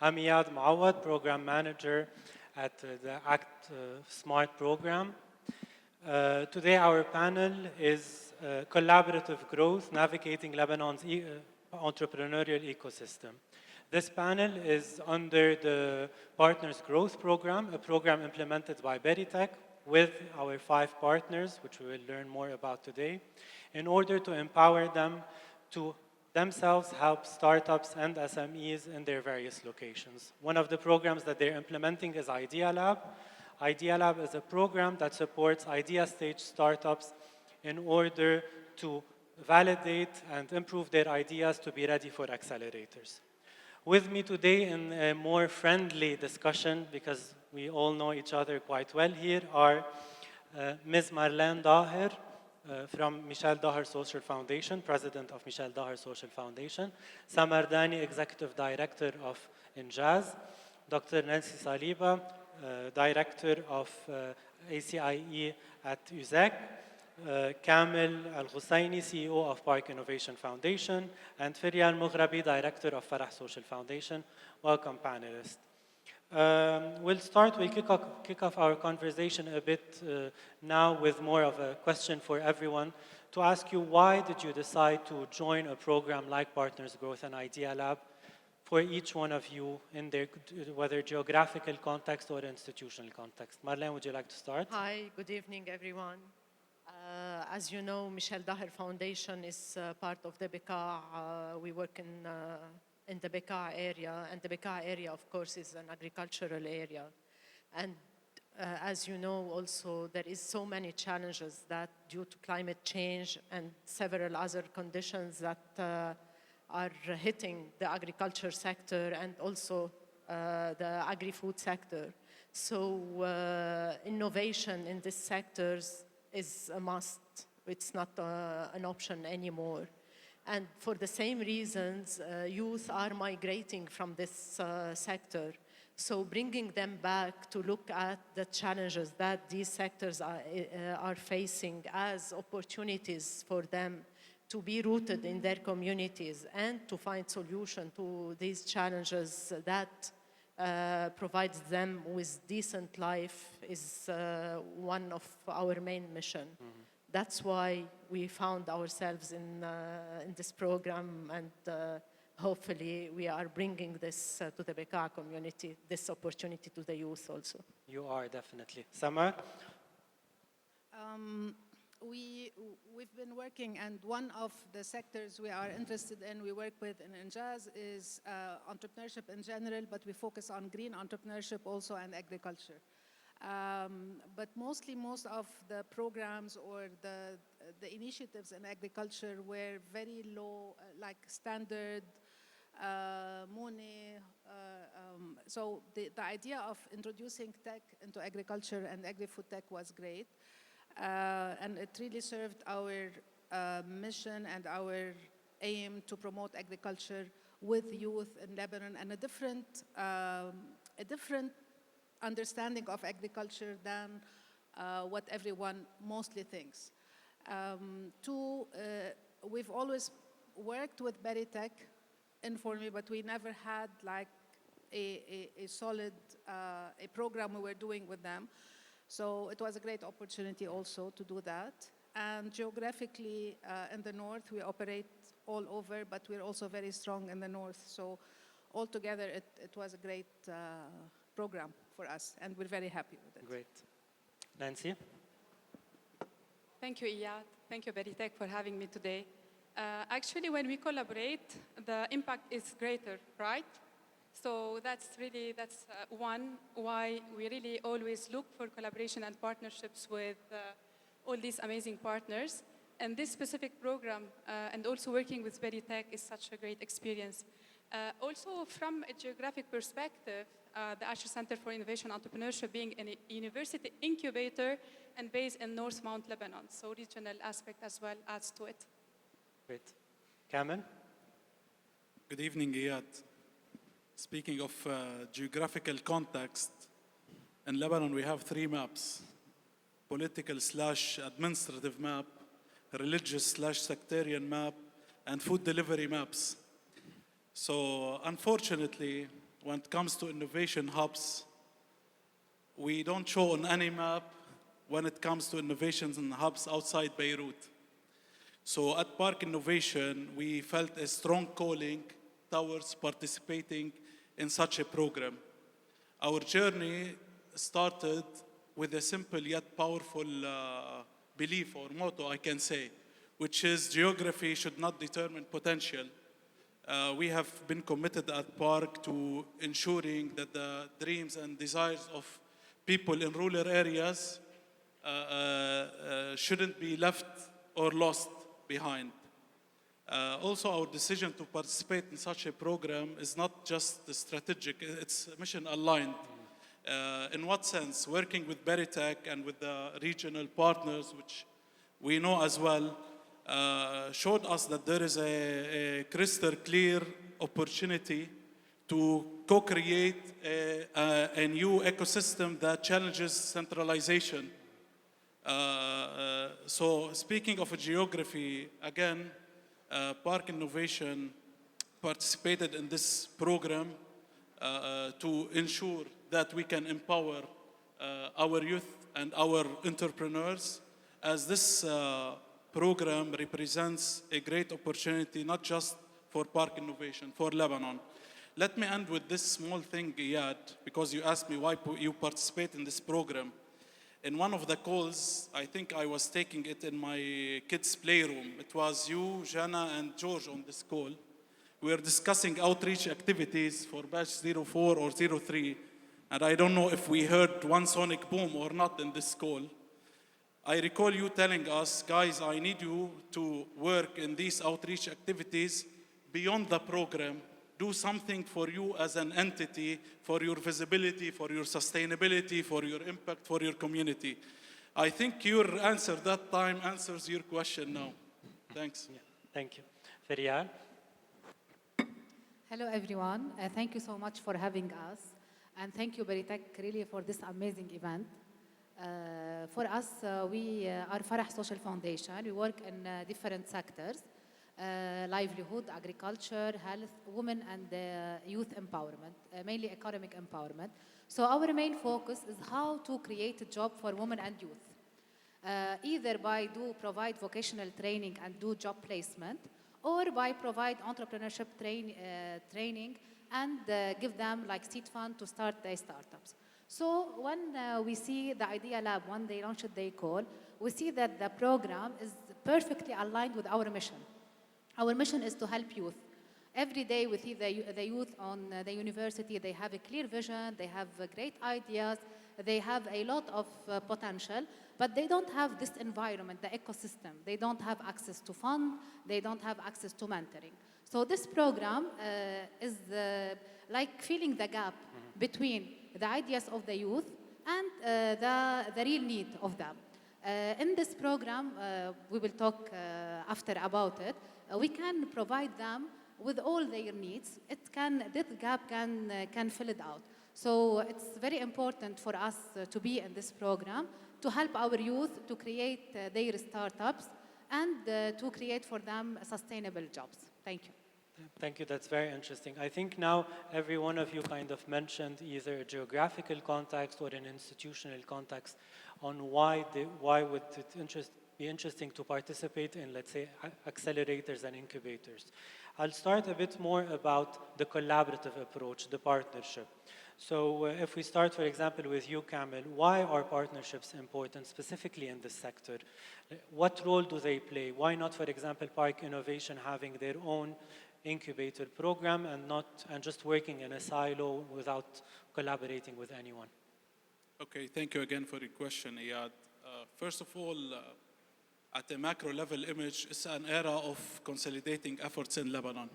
I'm Iyad Mouawad, Program Manager at the ACT Smart program. Today our panel is Collaborative Growth, Navigating Lebanon's Entrepreneurial Ecosystem. This panel is under the Partners Growth Program, a program implemented by Berytech with our 5 partners, which we will learn more about today, in order to empower them to themselves help startups and SMEs in their various locations. One of the programs that they're implementing is Idea Lab. Idea Lab is a program that supports idea stage startups in order to validate and improve their ideas to be ready for accelerators. With me today in a more friendly discussion, because we all know each other quite well here, are Ms. Marleine Daher from Michel Daher Social Foundation, President of Michel Daher Social Foundation, Samar Dani, Executive Director of INJAZ, Dr. Nancy Saliba, Director of ACIE at USEK, Kamel Ghousaini, CEO of Park Innovation Foundation, and Feryal Moghraby, Director of Farah Social Foundation. Welcome, panelists. We'll kick off our conversation a bit now with more of a question for everyone to ask you, why did you decide to join a program like Partners Growth and Idea Lab for each one of you in their, whether geographical context or institutional context? Marleine, would you like to start? Hi, good evening, everyone. As you know, Michel Daher Foundation is part of the Bekaa. We work in the Bekaa area, and the Bekaa area, of course, is an agricultural area. And as you know, also, there is so many challenges that due to climate change and several other conditions that are hitting the agriculture sector and also the agri-food sector. So innovation in these sectors is a must. It's not an option anymore. And for the same reasons, youth are migrating from this sector. So bringing them back to look at the challenges that these sectors are facing as opportunities for them to be rooted in their communities and to find solutions to these challenges that provides them with decent life is one of our main mission. Mm-hmm. That's why we found ourselves in this program, and hopefully we are bringing this to the Bekaa community, this opportunity to the youth also. You are, definitely. Samar? We've been working, and one of the sectors we are interested in, we work with in INJAZ, is entrepreneurship in general, but we focus on green entrepreneurship also and agriculture. But most of the programs or the initiatives in agriculture were very low, like standard money. So the idea of introducing tech into agriculture and agri-food tech was great. And it really served our mission and our aim to promote agriculture with youth in Lebanon, and a different understanding of agriculture than what everyone mostly thinks. We've always worked with Berytech informally, but we never had like a solid a program we were doing with them. So it was a great opportunity also to do that. And geographically, in the north, we operate all over, but we're also very strong in the north. So altogether, it was a great program for us, and we're very happy with it. Great. Nancy? Thank you, Iyad. Thank you, Berytech, for having me today. Actually, when we collaborate, the impact is greater, right? So that's one why we really always look for collaboration and partnerships with all these amazing partners. And this specific program and also working with Berytech is such a great experience. Also, from a geographic perspective, the ACIE Center for Innovation and Entrepreneurship being a university incubator and based in North Mount Lebanon. So regional aspect as well adds to it. Great. Kamel? Good evening, Iyad. Speaking of geographical context, in Lebanon we have 3 maps: political/administrative map, religious/sectarian map, and food delivery maps. So unfortunately, when it comes to innovation hubs, we don't show on any map when it comes to innovations and hubs outside Beirut. So at Park Innovation, we felt a strong calling towards participating in such a program. Our journey started with a simple yet powerful belief or motto, I can say, which is geography should not determine potential. We have been committed at Park to ensuring that the dreams and desires of people in rural areas shouldn't be left or lost behind. Also, our decision to participate in such a program is not just strategic, it's mission aligned. In what sense? Working with Berytech and with the regional partners, which we know as well, showed us that there is a crystal clear opportunity to co-create a new ecosystem that challenges centralization. So speaking of a geography, again, Park Innovation participated in this program to ensure that we can empower our youth and our entrepreneurs, as this program represents a great opportunity, not just for Park Innovation, for Lebanon. Let me end with this small thing, Iyad, because you asked me why you participate in this program. In one of the calls, I think I was taking it in my kids' playroom. It was you, Jana, and George on this call. We were discussing outreach activities for batch 04 or 03, and I don't know if we heard one sonic boom or not in this call. I recall you telling us, guys, I need you to work in these outreach activities beyond the program. Do something for you as an entity, for your visibility, for your sustainability, for your impact, for your community. I think your answer that time answers your question now. Thanks. Yeah, thank you. Feryal? Hello, everyone. Thank you so much for having us. And thank you, Berytech, really for this amazing event. For us, we are Farah Social Foundation. We work in different sectors. Livelihood, agriculture, health, women and youth empowerment, mainly economic empowerment. So our main focus is how to create a job for women and youth, either by provide vocational training and do job placement, or by provide entrepreneurship training and give them like seed fund to start their startups. So when we see the Idea Lab, when they launched their call, we see that the program is perfectly aligned with our mission. Our mission is to help youth. Every day we see the youth on the university, they have a clear vision, they have great ideas, they have a lot of potential, but they don't have this environment, the ecosystem. They don't have access to fund, they don't have access to mentoring. So this program is like filling the gap between the ideas of the youth and the real need of them. In this program, we will talk after about it. We can provide them with all their needs. This gap can fill it out. So it's very important for us to be in this program to help our youth to create their startups and to create for them sustainable jobs. Thank you. Thank you, that's very interesting. I think now every one of you kind of mentioned either a geographical context or an institutional context on why would it be interesting to participate in, let's say, accelerators and incubators. I'll start a bit more about the collaborative approach, the partnership. So if we start, for example, with you, Kamel, why are partnerships important, specifically in this sector? What role do they play? Why not, for example, Park Innovation having their own incubator program and just working in a silo without collaborating with anyone? Okay, thank you again for your question, Iyad. First of all, at a macro level image, it's an era of consolidating efforts in Lebanon.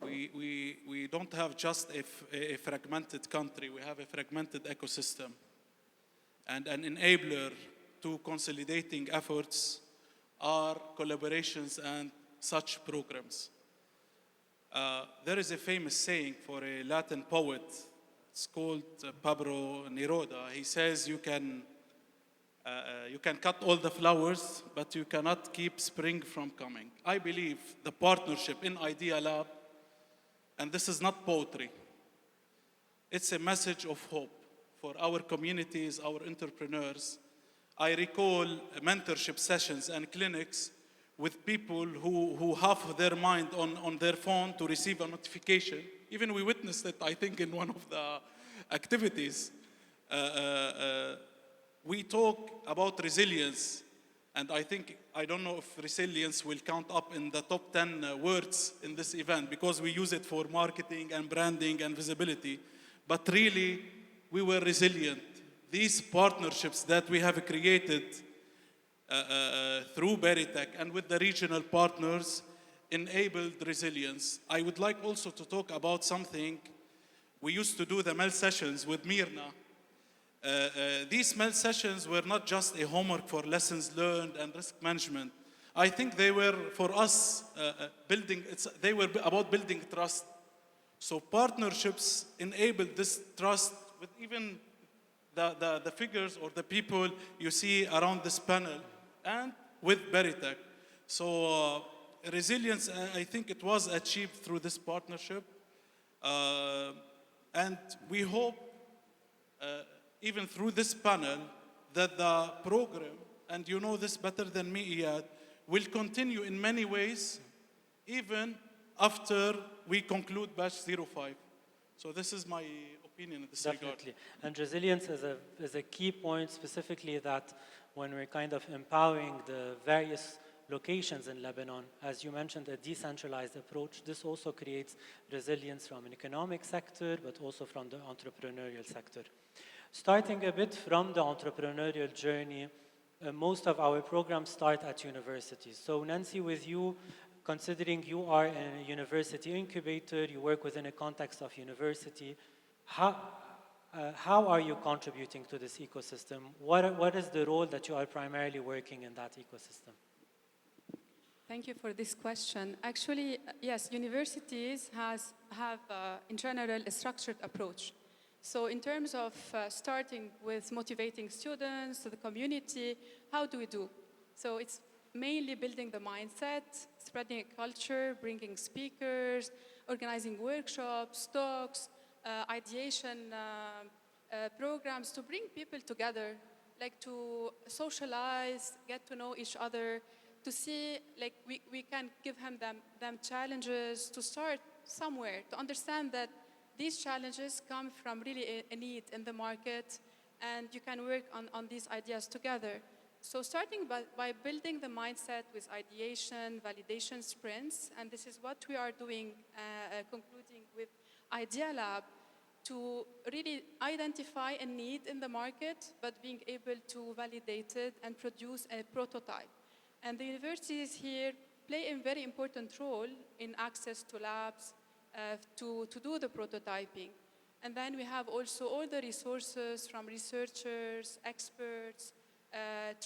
We don't have just a fragmented country, we have a fragmented ecosystem. And an enabler to consolidating efforts are collaborations and such programs. There is a famous saying for a Latin poet. It's called Pablo Neruda. He says you can cut all the flowers, but you cannot keep spring from coming. I believe the partnership in Idea Lab, and this is not poetry, it's a message of hope for our communities, our entrepreneurs. I recall mentorship sessions and clinics with people who have their mind on their phone to receive a notification. Even we witnessed it, I think, in one of the activities. We talk about resilience, and I don't know if resilience will count up in the top 10 words in this event, because we use it for marketing and branding and visibility. But really, we were resilient. These partnerships that we have created through Berytech and with the regional partners enabled resilience. I would like also to talk about something. We used to do the MEL sessions with Mirna. These MEL sessions were not just a homework for lessons learned and risk management. I think they were for us they were about building trust. So partnerships enabled this trust with even the figures or the people you see around this panel and with Berytech. So resilience, I think it was achieved through this partnership. And we hope, even through this panel, that the program, and you know this better than me, Iyad, will continue in many ways, even after we conclude batch 05. So this is my opinion in this regard. Definitely. And resilience is a key point, specifically that when we're kind of empowering the various locations in Lebanon, as you mentioned, a decentralized approach, this also creates resilience from an economic sector, but also from the entrepreneurial sector. Starting a bit from the entrepreneurial journey, most of our programs start at universities. So Nancy, with you, considering you are in a university incubator, you work within a context of university, how are you contributing to this ecosystem? What is the role that you are primarily working in that ecosystem? Thank you for this question. Actually, yes, universities have, in general, a structured approach. So in terms of starting with motivating students to the community, how do we do? So it's mainly building the mindset, spreading a culture, bringing speakers, organizing workshops, talks, ideation programs to bring people together, like to socialize, get to know each other, to see, like we can give them challenges to start somewhere, to understand that these challenges come from really a need in the market, and you can work on these ideas together. So starting by building the mindset with ideation, validation sprints, and this is what we are doing, concluding with Idea Lab, to really identify a need in the market, but being able to validate it and produce a prototype. And the universities here play a very important role in access to labs, to do the prototyping. And then we have also all the resources from researchers, experts,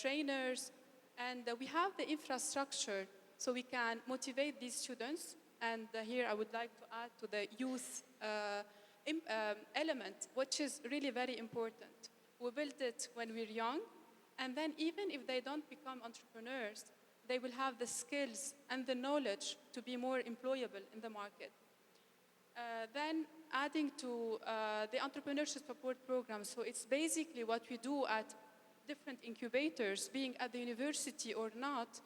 trainers, and we have the infrastructure so we can motivate these students. And here I would like to add to the youth element, which is really very important. We build it when we're young, and then even if they don't become entrepreneurs, they will have the skills and the knowledge to be more employable in the market. Then adding to the entrepreneurship support program, so it's basically what we do at different incubators, being at the university or not,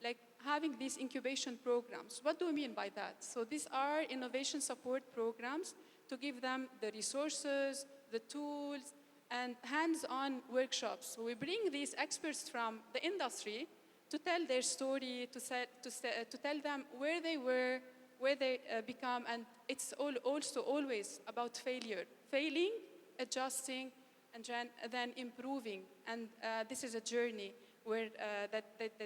like having these incubation programs. What do we mean by that? So these are innovation support programs to give them the resources, the tools, and hands-on workshops. So we bring these experts from the industry to tell their story, to tell them where they were, where they become, and it's also always about failure. Failing, adjusting, and then improving. And this is a journey where that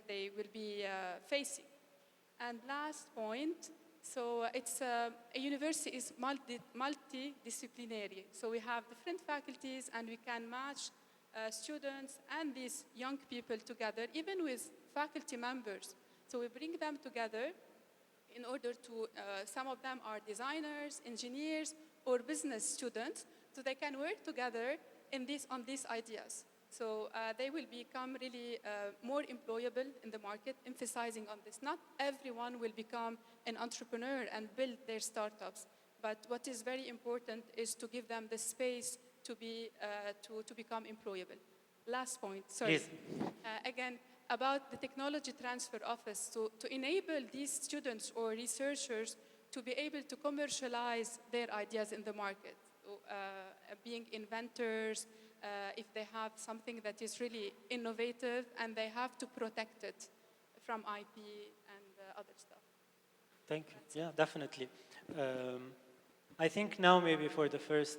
they will be facing. And last point, so it's a university is multidisciplinary. So we have different faculties, and we can match students and these young people together, even with faculty members. So we bring them together in order to, some of them are designers, engineers, or business students, so they can work together on these ideas. So they will become really more employable in the market, emphasizing on this. Not everyone will become an entrepreneur and build their startups, But what is very important is to give them the space to become employable. Last point, sorry. Please. Again, about the technology transfer office, to enable these students or researchers to be able to commercialize their ideas in the market, being inventors, if they have something that is really innovative, and they have to protect it from IP and other stuff. Thank you. Yeah, definitely. I think now maybe for the first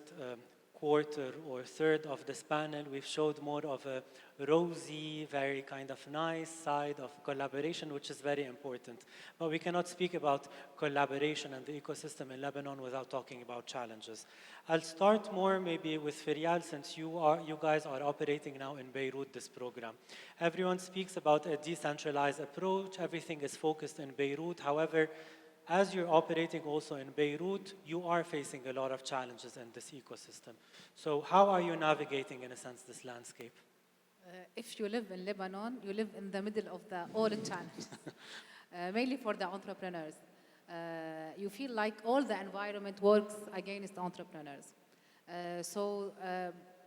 quarter or third of this panel, we've showed more of a rosy, very kind of nice side of collaboration, which is very important. But we cannot speak about collaboration and the ecosystem in Lebanon without talking about challenges. I'll start more maybe with Feryal, since you guys are operating now in Beirut, this program. Everyone speaks about a decentralized approach. Everything is focused in Beirut. However, as you're operating also in Beirut, you are facing a lot of challenges in this ecosystem. So how are you navigating, in a sense, this landscape? If you live in Lebanon, you live in the middle of all the challenges, mainly for the entrepreneurs. You feel like all the environment works against entrepreneurs. So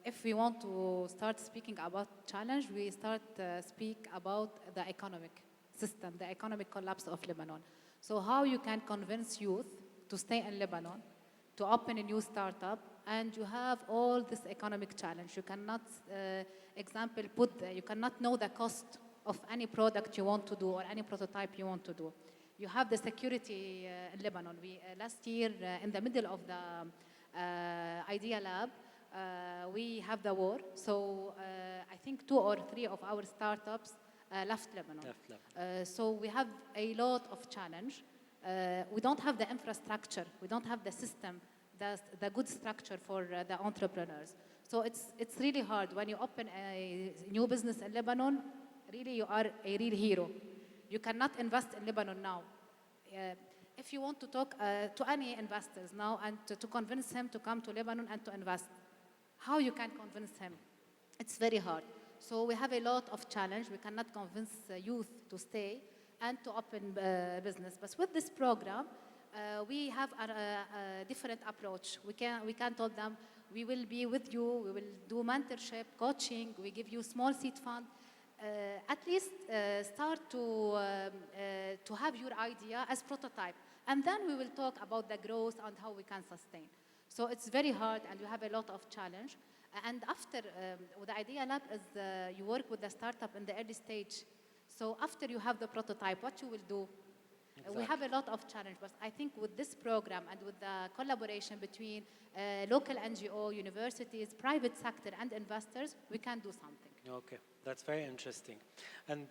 if we want to start speaking about challenge, we start speak about the economic system, the economic collapse of Lebanon. So how you can convince youth to stay in Lebanon, to open a new startup, and you have all this economic challenge. You cannot, you cannot know the cost of any product you want to do or any prototype you want to do. You have the security in Lebanon. Last year, in the middle of the Idea Lab, we have the war. So I think 2 or 3 of our startups left Lebanon. So we have a lot of challenge. We don't have the infrastructure. We don't have the system, the good structure for the entrepreneurs. So it's really hard. When you open a new business in Lebanon, really you are a real hero. You cannot invest in Lebanon now. If you want to talk to any investors now and to convince him to come to Lebanon and to invest, how you can convince him? It's very hard. So we have a lot of challenge. We cannot convince youth to stay and to open business. But with this program, we have a different approach. We can tell them, we will be with you, we will do mentorship, coaching, we give you small seed fund. At least start to have your idea as prototype. And then we will talk about the growth and how we can sustain. So it's very hard and you have a lot of challenge. And after, the Idea Lab is you work with the startup in the early stage. So after you have the prototype, what you will do? We have a lot of challenge, but I think with this program and with the collaboration between local NGO, universities, private sector, and investors, we can do something. Okay, that's very interesting. And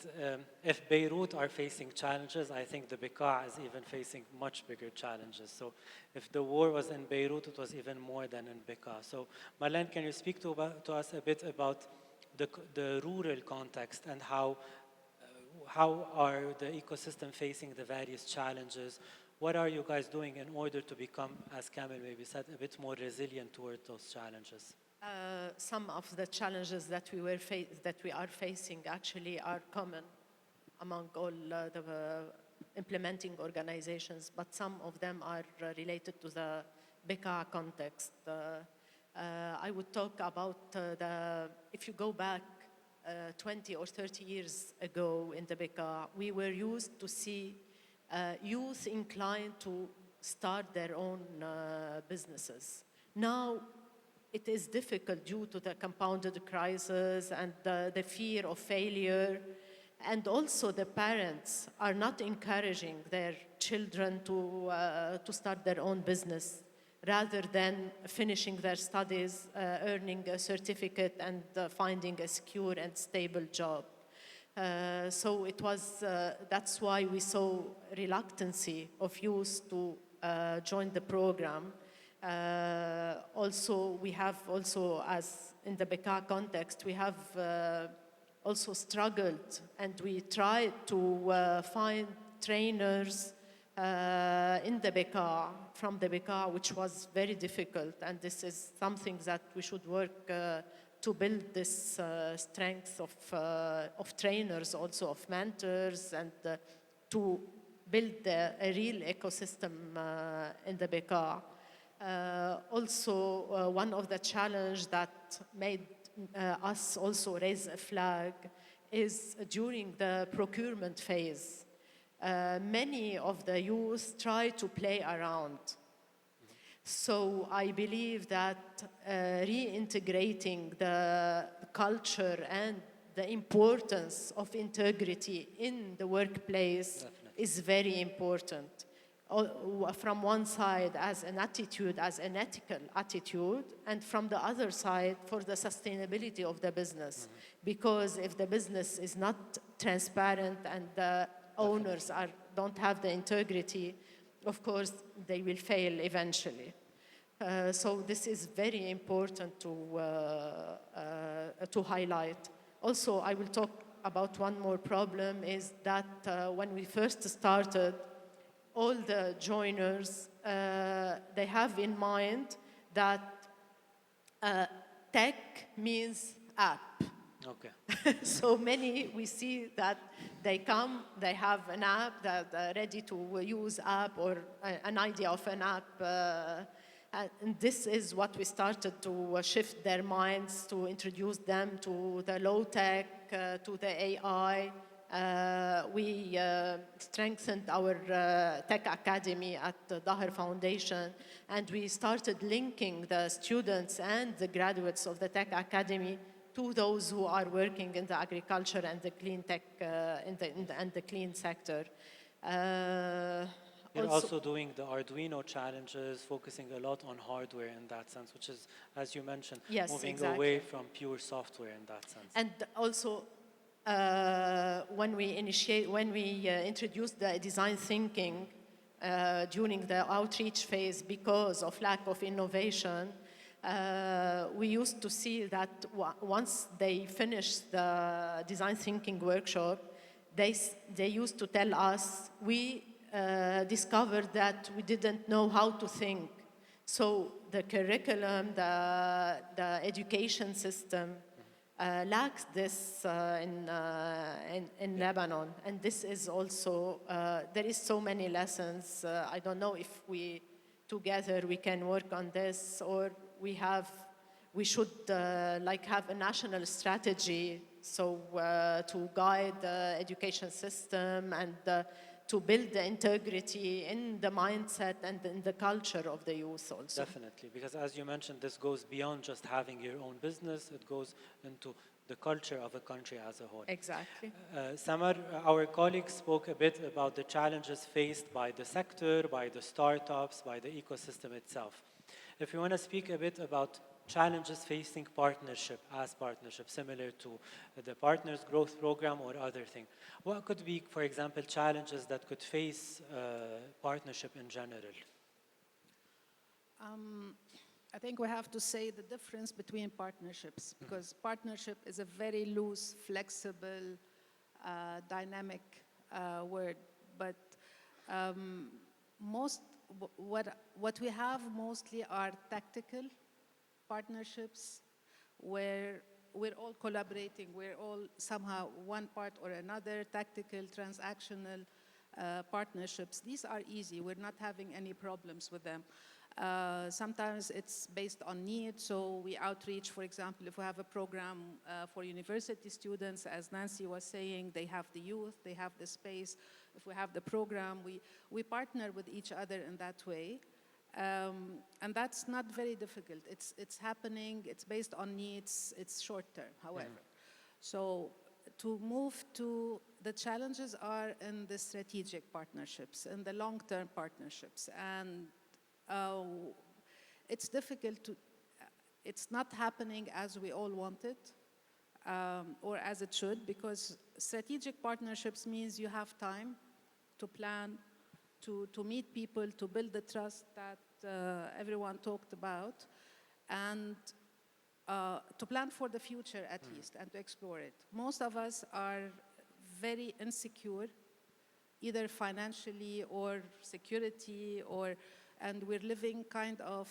if Beirut are facing challenges, I think the Bekaa is even facing much bigger challenges. So if the war was in Beirut, it was even more than in Bekaa. So Marleine, can you speak to us a bit about the rural context and how are the ecosystem facing the various challenges? What are you guys doing in order to become, as Kamel maybe said, a bit more resilient toward those challenges? Some of the challenges that we are facing actually are common among all the implementing organizations, but some of them are related to the Bekaa context. I would talk about if you go back 20 or 30 years ago in the Bekaa, we were used to see youth inclined to start their own businesses. Now, it is difficult due to the compounded crisis and the fear of failure. And also the parents are not encouraging their children to start their own business rather than finishing their studies, earning a certificate and finding a secure and stable job. So it was, that's why we saw reluctancy of youth to join the program. Also, we have also, as in the Bekaa context, we have also struggled and we tried to find trainers in the Bekaa, from the Bekaa, which was very difficult. And this is something that we should work to build this strength of trainers, also of mentors, and to build a real ecosystem in the Bekaa. Also, one of the challenges that made us also raise a flag is during the procurement phase. Many of the youth try to play around. So I believe that reintegrating the culture and the importance of integrity in the workplace is very important. From one side as an attitude, as an ethical attitude, and from the other side for the sustainability of the business. Because if the business is not transparent and the owners don't have the integrity, of course, they will fail eventually. So this is very important to highlight. Also, I will talk about one more problem is that when we first started, all the joiners, they have in mind that tech means app. Okay. So many, we see that they come, they have an app, that ready to use app or an idea of an app. And this is what we started to shift their minds, to introduce them to the low tech, to the AI. We strengthened our tech academy at the Daher Foundation, and we started linking the students and the graduates of the tech academy to those who are working in the agriculture and the clean tech and the clean sector. You're also doing the Arduino challenges, focusing a lot on hardware in that sense, which is, as you mentioned, yes, moving exactly. away from pure software in that sense. And also, when we introduced the design thinking during the outreach phase because of lack of innovation, we used to see that once they finished the design thinking workshop, they used to tell us, we discovered that we didn't know how to think. So the curriculum, the education system lacks this in Lebanon. And this is also, there is so many lessons. I don't know if we together we can work on this, or we should have a national strategy so to guide the education system and to build the integrity in the mindset and in the culture of the youth also. Definitely, because as you mentioned, this goes beyond just having your own business. It goes into the culture of a country as a whole. Exactly. Samar, our colleagues spoke a bit about the challenges faced by the sector, by the startups, by the ecosystem itself. If you want to speak a bit about challenges facing partnership, similar to the Partners Growth Program or other thing, what could be, for example, challenges that could face partnership in general? I think we have to say the difference between partnerships, because partnership is a very loose, flexible, dynamic word. But what we have mostly are tactical partnerships where we're all collaborating, we're all somehow one part or another, tactical, transactional partnerships. These are easy, we're not having any problems with them. Sometimes it's based on need, so we outreach, for example, if we have a program for university students, as Nancy was saying, they have the youth, they have the space. If we have the program, we partner with each other in that way. And that's not very difficult. It's happening, it's based on needs, it's short term, however. So to move to the challenges are in the strategic partnerships, in the long-term partnerships. And it's difficult to, it's not happening as we all want it, or as it should, because strategic partnerships means you have time to plan, to meet people, to build the trust that everyone talked about, and to plan for the future at least, and to explore it. Most of us are very insecure, either financially or security, and we're living kind of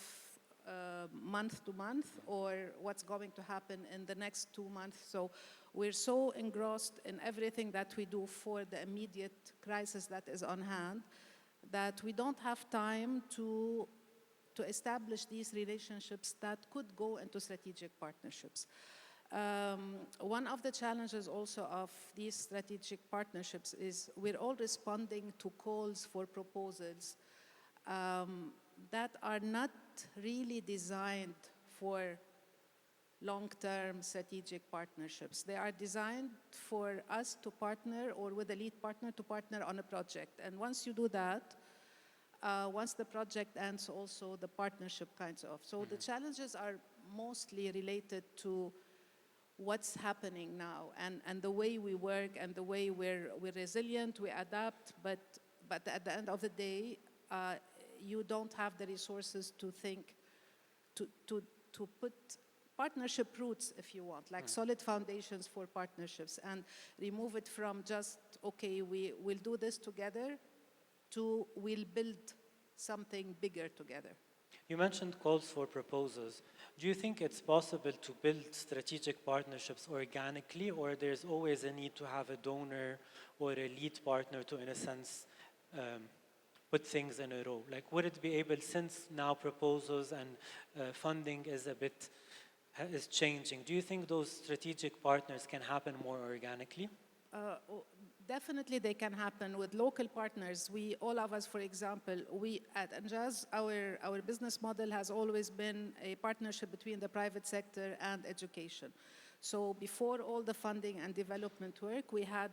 month to month, or what's going to happen in the next 2 months. So we're so engrossed in everything that we do for the immediate crisis that is on hand, that we don't have time to to establish these relationships that could go into strategic partnerships. One of the challenges also of these strategic partnerships is we're all responding to calls for proposals that are not really designed for long-term strategic partnerships. They are designed for us to partner or with a lead partner to partner on a project. And once you do that, once the project ends, also the partnership kinds of. So the challenges are mostly related to what's happening now and the way we work and the way we're resilient, we adapt, but at the end of the day, you don't have the resources to think, to put partnership roots, if you want, like solid foundations for partnerships, and remove it from just, okay, we'll do this together, to we'll build something bigger together. You mentioned calls for proposals. Do you think it's possible to build strategic partnerships organically, or there's always a need to have a donor or a lead partner to, in a sense, put things in a row? Like, would it be able, since now proposals and funding is is changing, do you think those strategic partners can happen more organically? Definitely they can happen with local partners. All of us, for example, we at INJAZ, our business model has always been a partnership between the private sector and education. So before all the funding and development work, we had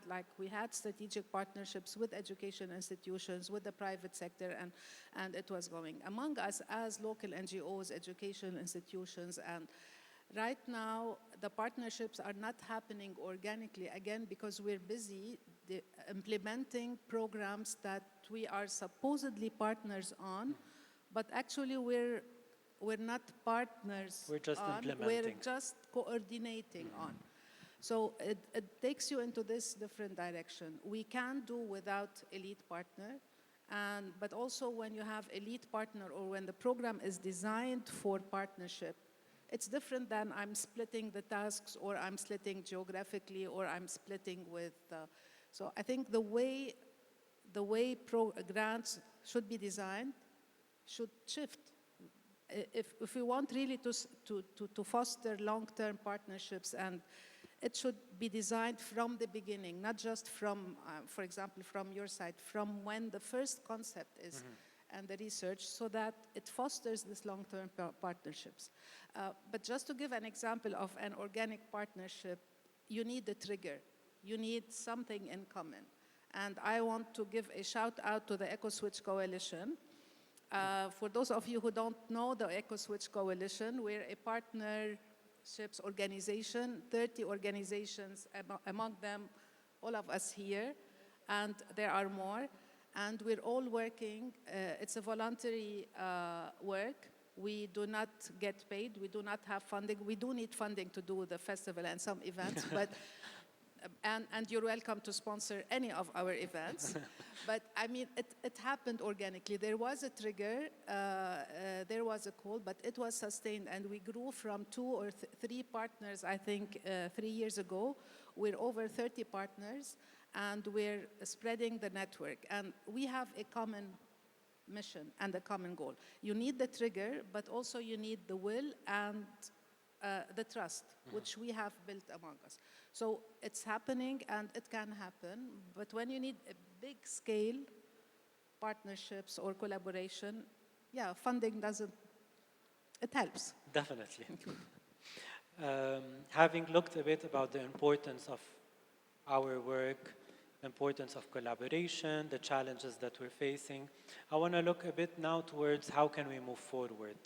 strategic partnerships with education institutions, with the private sector, and it was going. Among us as local NGOs, education institutions, and right now, the partnerships are not happening organically, again, because we're busy implementing programs that we are supposedly partners on, but actually we're not partners. We're just implementing. We're just coordinating on. So it takes you into this different direction. We can do without a lead partner, but also when you have a lead partner or when the program is designed for partnership, it's different than I'm splitting the tasks or I'm splitting geographically or I'm splitting with. So I think the way grants should be designed should shift. If we want really to foster long-term partnerships, and it should be designed from the beginning, not just from, for example, from your side, from when the first concept is. And the research, so that it fosters this long-term partnerships. But just to give an example of an organic partnership, you need a trigger. You need something in common. And I want to give a shout out to the EcoSwitch Coalition. For those of you who don't know the EcoSwitch Coalition, we're a partnerships organization, 30 organizations, among them all of us here, and there are more. And we're all working. It's a voluntary work. We do not get paid. We do not have funding. We do need funding to do the festival and some events, but and you're welcome to sponsor any of our events. But I mean, it happened organically. There was a trigger, there was a call, but it was sustained, and we grew from 2 or 3 partners, I think, 3 years ago. We're over 30 partners, and we're spreading the network. And we have a common mission and a common goal. You need the trigger, but also you need the will and the trust, which we have built among us. So it's happening, and it can happen. But when you need a big scale partnerships or collaboration, yeah, funding doesn't, it helps. Definitely. Having looked a bit about the importance of our work, importance of collaboration, the challenges that we're facing, I want to look a bit now towards how can we move forward.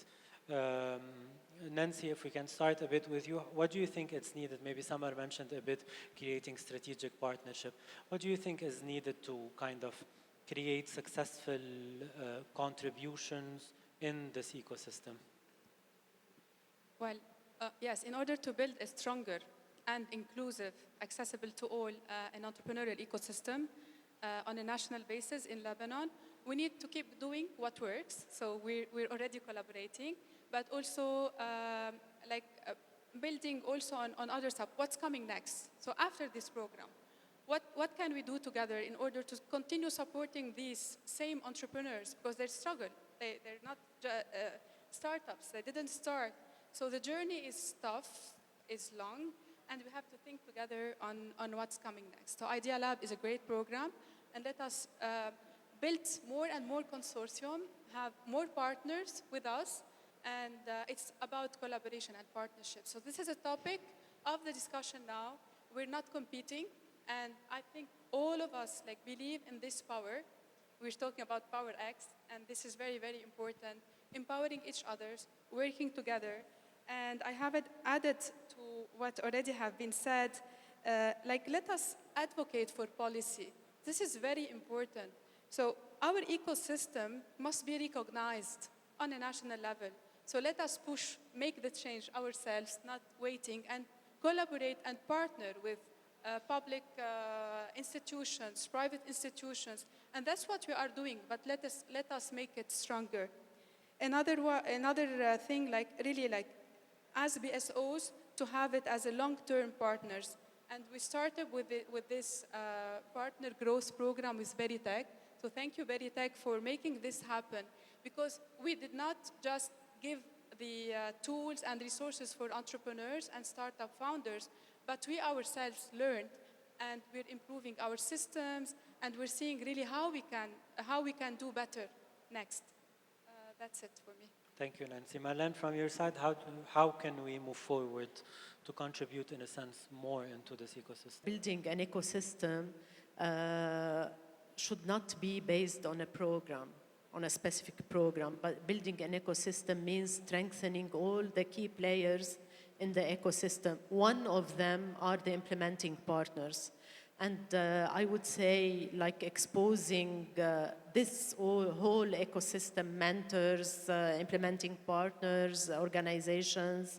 Nancy, if we can start a bit with you, what do you think is needed? Maybe Samar mentioned a bit creating strategic partnership. What do you think is needed to kind of create successful contributions in this ecosystem? Well, yes, in order to build a stronger and inclusive, accessible to all, an entrepreneurial ecosystem on a national basis in Lebanon, we need to keep doing what works. So we're already collaborating, but also building also on other stuff. What's coming next? So after this program, what can we do together in order to continue supporting these same entrepreneurs? Because they struggle. They're not startups. They didn't start. So the journey is tough, is long, and we have to think together on what's coming next. So Idea Lab is a great program, and let us build more and more consortium, have more partners with us, and it's about collaboration and partnership. So this is a topic of the discussion now. We're not competing, and I think all of us believe in this power. We're talking about Power X, and this is very, very important. Empowering each other, working together. And I have added to what already have been said, let us advocate for policy. This is very important. So our ecosystem must be recognized on a national level. So let us push, make the change ourselves, not waiting, and collaborate and partner with public institutions, private institutions. And that's what we are doing, but let us make it stronger. Another thing, as BSOs, to have it as a long-term partners. And we started with this partner growth program with Berytech. So thank you, Berytech, for making this happen. Because we did not just give the tools and resources for entrepreneurs and startup founders, but we ourselves learned, and we're improving our systems, and we're seeing really how we can do better next. That's it for me. Thank you, Nancy. Marleine, from your side, how can we move forward to contribute, in a sense, more into this ecosystem? Building an ecosystem should not be based on a program, on a specific program, but building an ecosystem means strengthening all the key players in the ecosystem. One of them are the implementing partners. And I would say, exposing this whole ecosystem, mentors, implementing partners, organizations,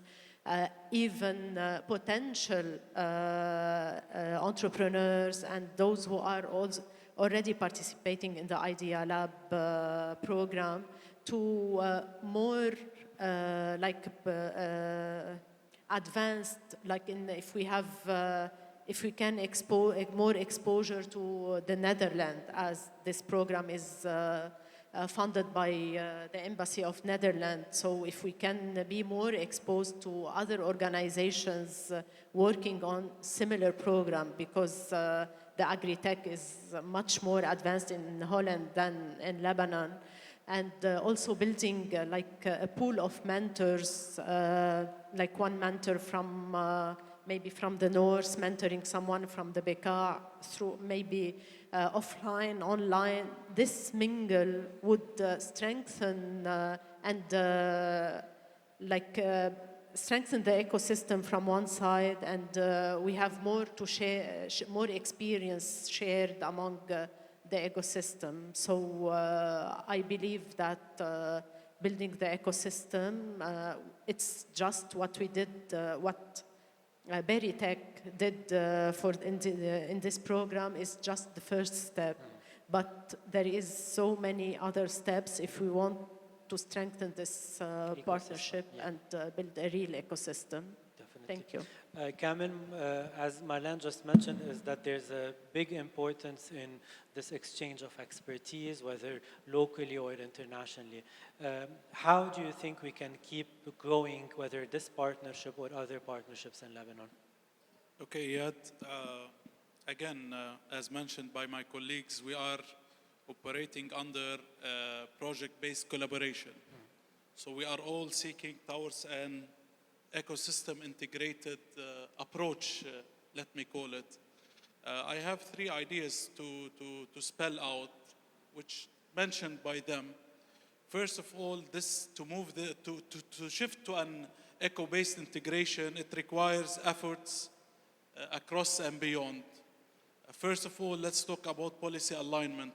even potential entrepreneurs and those who are also already participating in the Idea Lab program to more advanced, if we can more exposure to the Netherlands, as this program is funded by the Embassy of Netherlands. So if we can be more exposed to other organizations working on similar program, because the agri-tech is much more advanced in Holland than in Lebanon. And also building a pool of mentors, one mentor from maybe from the north, mentoring someone from the Bekaa through maybe offline, online. This mingle would strengthen and strengthen the ecosystem from one side, and we have more to share, more experience shared among the ecosystem. So I believe that building the ecosystem, it's just what we did, what Berytech did in this program is just the first step. But there is so many other steps if we want to strengthen this partnership and build a real ecosystem. Definitely. Thank you. Kamel, as Marleine just mentioned, is that there's a big importance in this exchange of expertise, whether locally or internationally. How do you think we can keep growing, whether this partnership or other partnerships in Lebanon? Okay, Iyad. Again, as mentioned by my colleagues, we are operating under project-based collaboration. So we are all seeking towards an ecosystem integrated approach, let me call it. I have 3 ideas to spell out, which mentioned by them. First of all, this to shift to an eco-based integration, it requires efforts across and beyond. First of all, let's talk about policy alignment.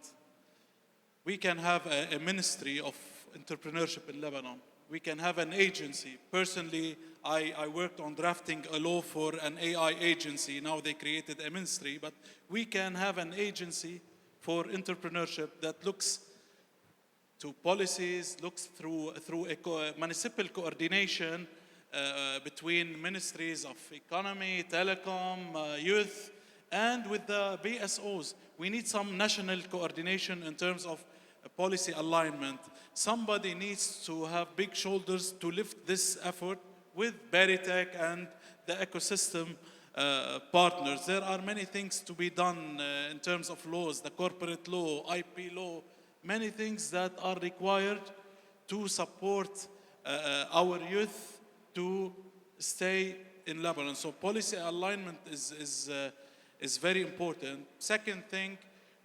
We can have a ministry of entrepreneurship in Lebanon. We can have an agency. Personally, I worked on drafting a law for an AI agency. Now they created a ministry, but we can have an agency for entrepreneurship that looks to policies, looks through municipal coordination between ministries of economy, telecom, youth, and with the BSOs. We need some national coordination in terms of policy alignment. somebody needs to have big shoulders to lift this effort with Berytech and the ecosystem partners. There are many things to be done in terms of laws, the corporate law, IP law, many things that are required to support our youth to stay in Lebanon. So policy alignment is very important. Second thing,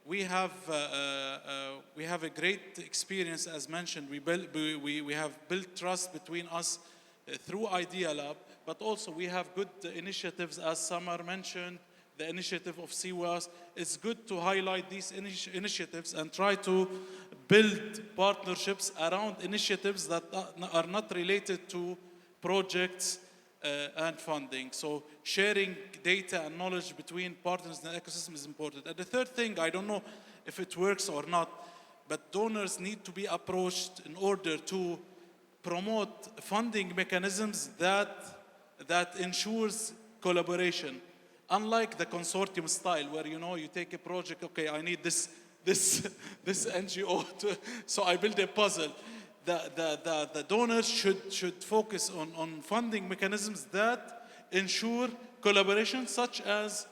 we have a great experience, as mentioned. We have built trust between us through Idea Lab, but also we have good initiatives, as Samar mentioned, the initiative of CWAS. It's good to highlight these initiatives and try to build partnerships around initiatives that are not related to projects and funding. So sharing data and knowledge between partners in the ecosystem is important. And the third thing, I don't know if it works or not, but donors need to be approached in order to promote funding mechanisms that ensures collaboration. Unlike the consortium style, where you take a project, okay, I need this NGO, so I build a puzzle. The donors should focus on funding mechanisms that ensure collaboration, such as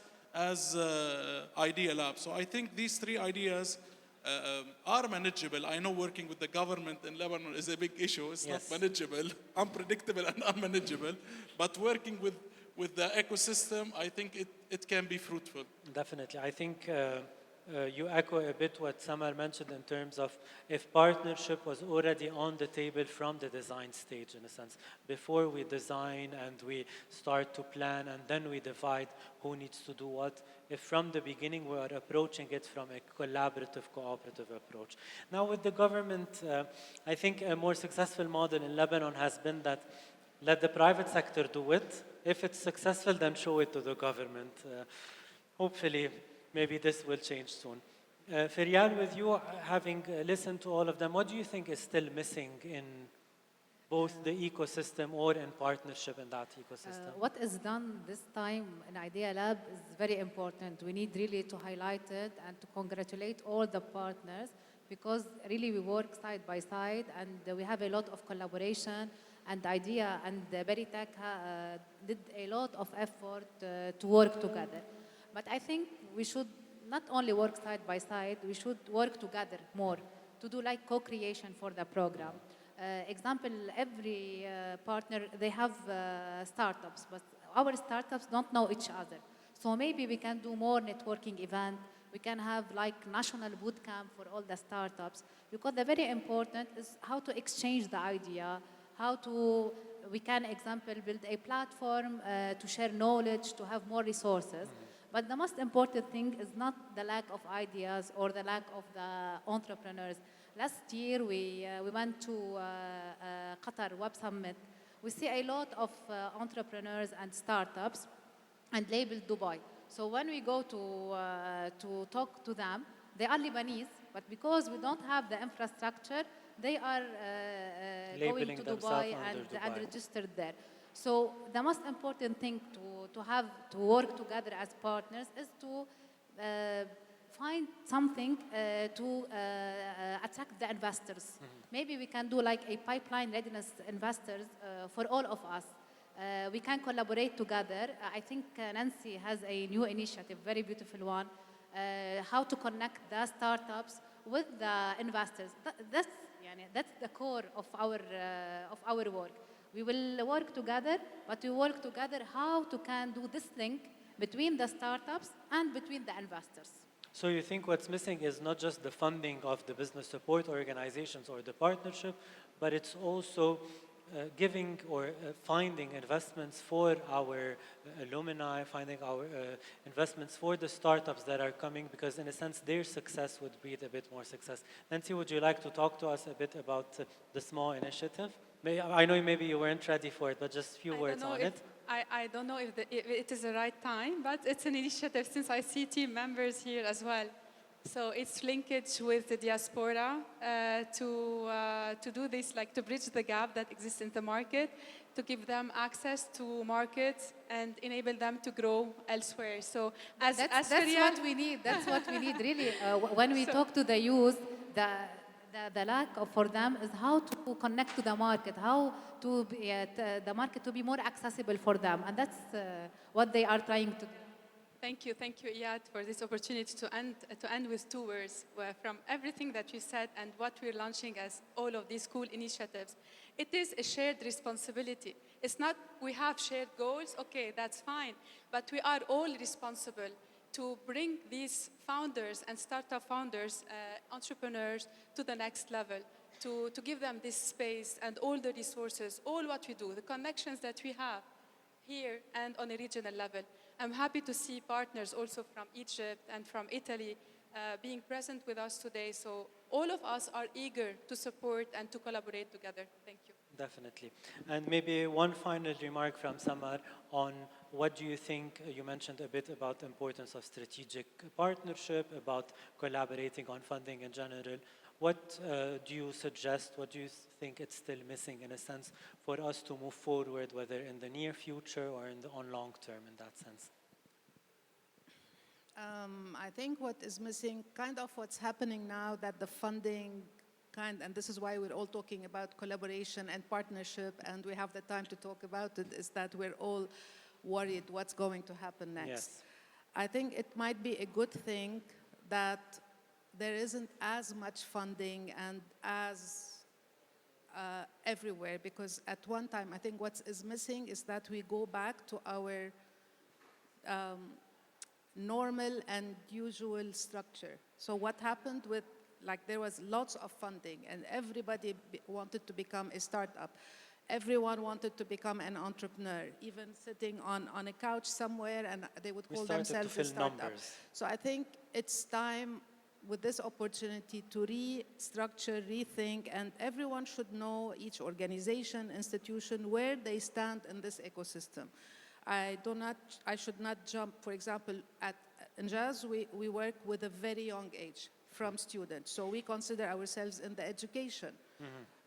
Idea Lab. So I think these three ideas are manageable. I know working with the government in Lebanon is a big issue. It's not manageable, unpredictable and unmanageable. But working with the ecosystem, I think it can be fruitful. Definitely. I think you echo a bit what Samar mentioned in terms of if partnership was already on the table from the design stage, in a sense, before we design and we start to plan and then we divide who needs to do what, if from the beginning we are approaching it from a collaborative, cooperative approach. Now with the government, I think a more successful model in Lebanon has been that let the private sector do it. If it's successful, then show it to the government. Hopefully, maybe this will change soon. Feryal, with you having listened to all of them, what do you think is still missing in both the ecosystem or in partnership in that ecosystem? What is done this time in Idea Lab is very important. We need really to highlight it and to congratulate all the partners, because really we work side by side and we have a lot of collaboration, and Idea and Berytech did a lot of effort to work together. But I think we should not only work side by side, we should work together more to do like co-creation for the program. Example, every partner, they have startups, but our startups don't know each other. So maybe we can do more networking events. We can have like national boot camp for all the startups, because the very important is how to exchange the idea, we can, example, build a platform to share knowledge, to have more resources. But the most important thing is not the lack of ideas or the lack of the entrepreneurs. Last year, we went to Qatar Web Summit. We see a lot of entrepreneurs and startups and labeled Dubai. So when we go to talk to them, they are Lebanese, but because we don't have the infrastructure, they are going to Dubai and registered there. So the most important thing to work together as partners is to find something to attract the investors. Maybe we can do like a pipeline readiness investors for all of us. We can collaborate together. I think Nancy has a new initiative, very beautiful one, how to connect the startups with the investors. That's the core of our work. We will work together, but we work together how to can do this link between the startups and between the investors. So you think what's missing is not just the funding of the business support organizations or the partnership, but it's also giving or finding investments for our alumni, finding our investments for the startups that are coming, because in a sense their success would breed a bit more success. Nancy, would you like to talk to us a bit about the small initiative? I know maybe you weren't ready for it, but just a few words on it. I don't know if it is the right time, but it's an initiative since I see team members here as well. So it's linkage with the diaspora to do this, like to bridge the gap that exists in the market, to give them access to markets and enable them to grow elsewhere. So that's what we need. That's what we need, really. When we talk to the youth, the lack of for them is how to connect to the market, how to be, the market to be more accessible for them, and that's what they are trying to do. Thank you, Iyad, for this opportunity to end with two words. From everything that you said and what we're launching as all of these cool initiatives, it is a shared responsibility. It's not we have shared goals, okay, that's fine, but we are all responsible to bring these founders and startup founders, entrepreneurs, to the next level, to give them this space and all the resources, all what we do, the connections that we have here and on a regional level. I'm happy to see partners also from Egypt and from Italy being present with us today. So all of us are eager to support and to collaborate together. Thank you. Definitely. And maybe one final remark from Samar on what do you think, you mentioned a bit about the importance of strategic partnership, about collaborating on funding in general. What do you suggest, what do you think it's still missing in a sense for us to move forward, whether in the near future or on long term in that sense? I think what is missing, kind of what's happening now, that the funding and this is why we're all talking about collaboration and partnership, and we have the time to talk about it, is that we're all worried what's going to happen next. Yes. I think it might be a good thing that there isn't as much funding and as everywhere, because at one time, I think what is missing is that we go back to our normal and usual structure. So what happened with, like, there was lots of funding and everybody wanted to become a startup. Everyone wanted to become an entrepreneur, even sitting on a couch somewhere, and they would call themselves a startup. Numbers. So I think it's time with this opportunity to restructure, rethink, and everyone should know, each organization, institution, where they stand in this ecosystem. I should not jump. For example, at INJAZ, we work with a very young age from students. So we consider ourselves in the education,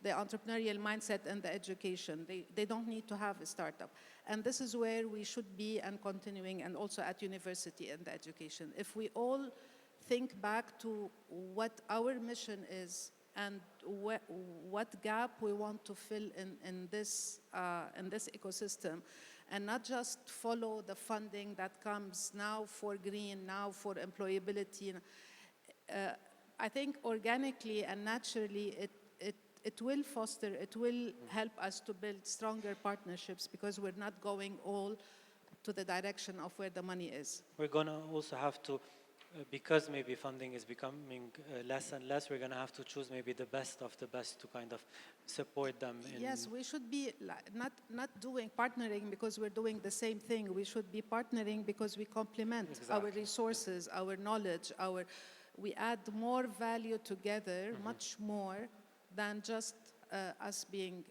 the entrepreneurial mindset and the education. They don't need to have a startup. And this is where we should be and continuing, and also at university and the education. If we all think back to what our mission is and what gap we want to fill in this ecosystem, and not just follow the funding that comes now for green, now for employability. I think organically and naturally it will foster, it will help us to build stronger partnerships, because we're not going all to the direction of where the money is. We're going to also have to, because maybe funding is becoming less and less, we're going to have to choose maybe the best of the best to kind of support them. Yes, we should be not doing partnering because we're doing the same thing. We should be partnering because we complement our resources, our knowledge, we add more value together, much more than just us being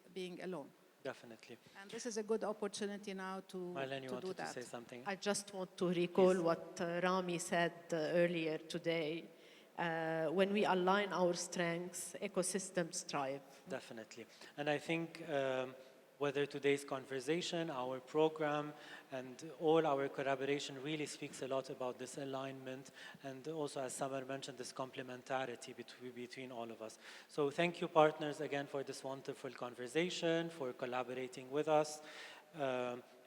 alone. Definitely. And this is a good opportunity now to Marleine, you do wanted that. to say something? I just want to recall what Rami said earlier today. When we align our strengths, ecosystems thrive. Definitely. And I think whether today's conversation, our program, and all our collaboration really speaks a lot about this alignment, and also, as Samar mentioned, this complementarity between all of us. So thank you, partners, again for this wonderful conversation, for collaborating with us.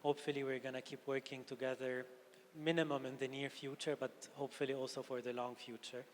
Hopefully we're going to keep working together, minimum in the near future, but hopefully also for the long future.